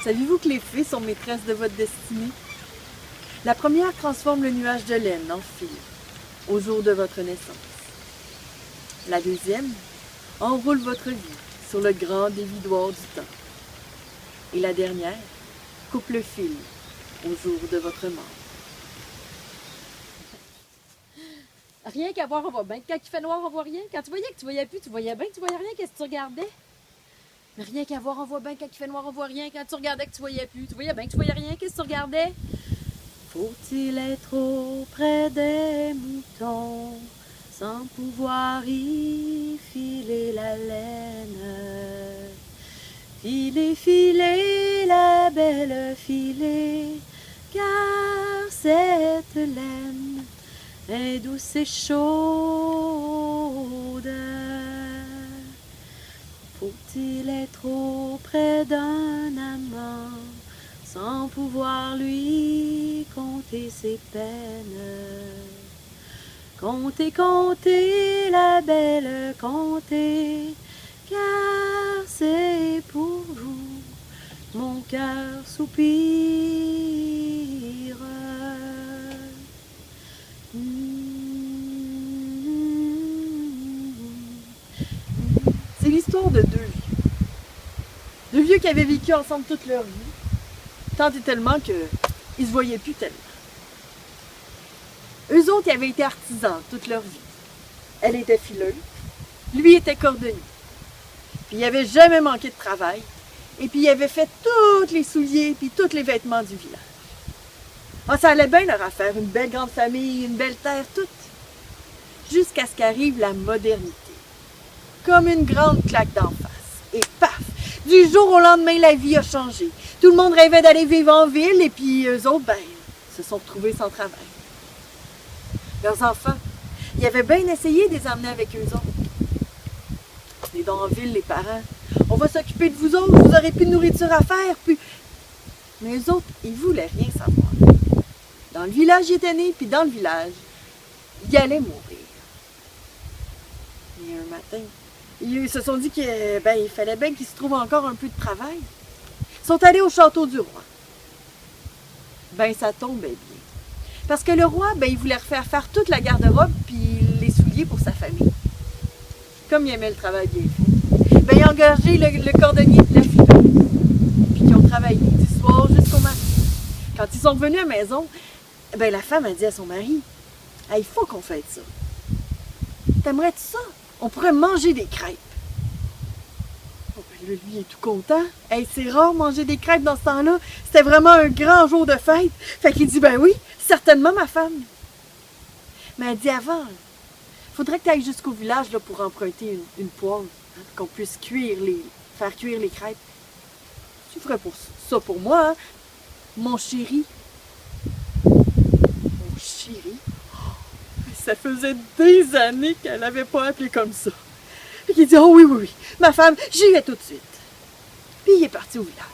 Saviez-vous que les fées sont maîtresses de votre destinée? La première transforme le nuage de laine en fil au jour de votre naissance. La deuxième enroule votre vie sur le grand dévidoir du temps. Et la dernière coupe le fil au jour de votre mort. Rien qu'à voir, on voit bien. Quand il fait noir, on voit rien. Quand tu voyais que tu voyais plus, tu voyais bien que tu voyais rien. Qu'est-ce que tu regardais? Mais rien qu'à voir, on voit bien. Quand il fait noir, on voit rien. Quand tu regardais que tu voyais plus, tu voyais bien que tu voyais rien. Qu'est-ce que tu regardais? Faut-il être auprès des moutons sans pouvoir y filer la laine? Filez, filez, la belle filez, car cette laine est douce et chaude. Faut-il être auprès d'un amant sans pouvoir lui compter ses peines? Comptez, comptez, la belle, comptez, car c'est pour vous mon cœur soupire. C'est l'histoire de deux vieux. Deux vieux qui avaient vécu ensemble toute leur vie, tant et tellement qu'ils se voyaient plus tellement. Eux autres, ils avaient été artisans toute leur vie. Elle était fileuse, lui était cordonnier. Puis il n'avait jamais manqué de travail. Et puis il avait fait tous les souliers puis tous les vêtements du village. Ah, ça allait bien leur affaire, une belle grande famille, une belle terre, tout. Jusqu'à ce qu'arrive la modernité. Comme une grande claque d'en face. Et paf! Du jour au lendemain, la vie a changé. Tout le monde rêvait d'aller vivre en ville et puis eux autres, se sont retrouvés sans travail. Leurs enfants, ils avaient bien essayé de les emmener avec eux autres. Les dans en ville, les parents, on va s'occuper de vous autres, vous n'aurez plus de nourriture à faire, puis... Mais eux autres, ils voulaient rien savoir. Dans le village, ils étaient nés, puis dans le village, ils allaient mourir. Et un matin, ils se sont dit qu'il fallait bien qu'ils se trouvent encore un peu de travail. Ils sont allés au château du roi. Ça tombait bien. Parce que le roi, il voulait refaire faire toute la garde-robe puis les souliers pour sa famille. Comme il aimait le travail bien fait. Il a engagé le cordonnier et la fileuse. Puis ils ont travaillé du soir jusqu'au matin. Quand ils sont revenus à la maison, la femme a dit à son mari, « Il faut qu'on fasse ça. T'aimerais-tu ça? On pourrait manger des crêpes. » Là, lui, il est tout content. C'est rare manger des crêpes dans ce temps-là. C'était vraiment un grand jour de fête. Fait qu'il dit, oui, certainement ma femme. Mais elle dit avant, il faudrait que tu ailles jusqu'au village là, pour emprunter une poêle, qu'on puisse faire cuire les crêpes. Tu ferais ça pour moi, hein? Mon chéri. Mon chéri? Ça faisait des années qu'elle n'avait pas appelé comme ça. Puis il dit, oh oui, ma femme, j'y vais tout de suite. Puis il est parti au village.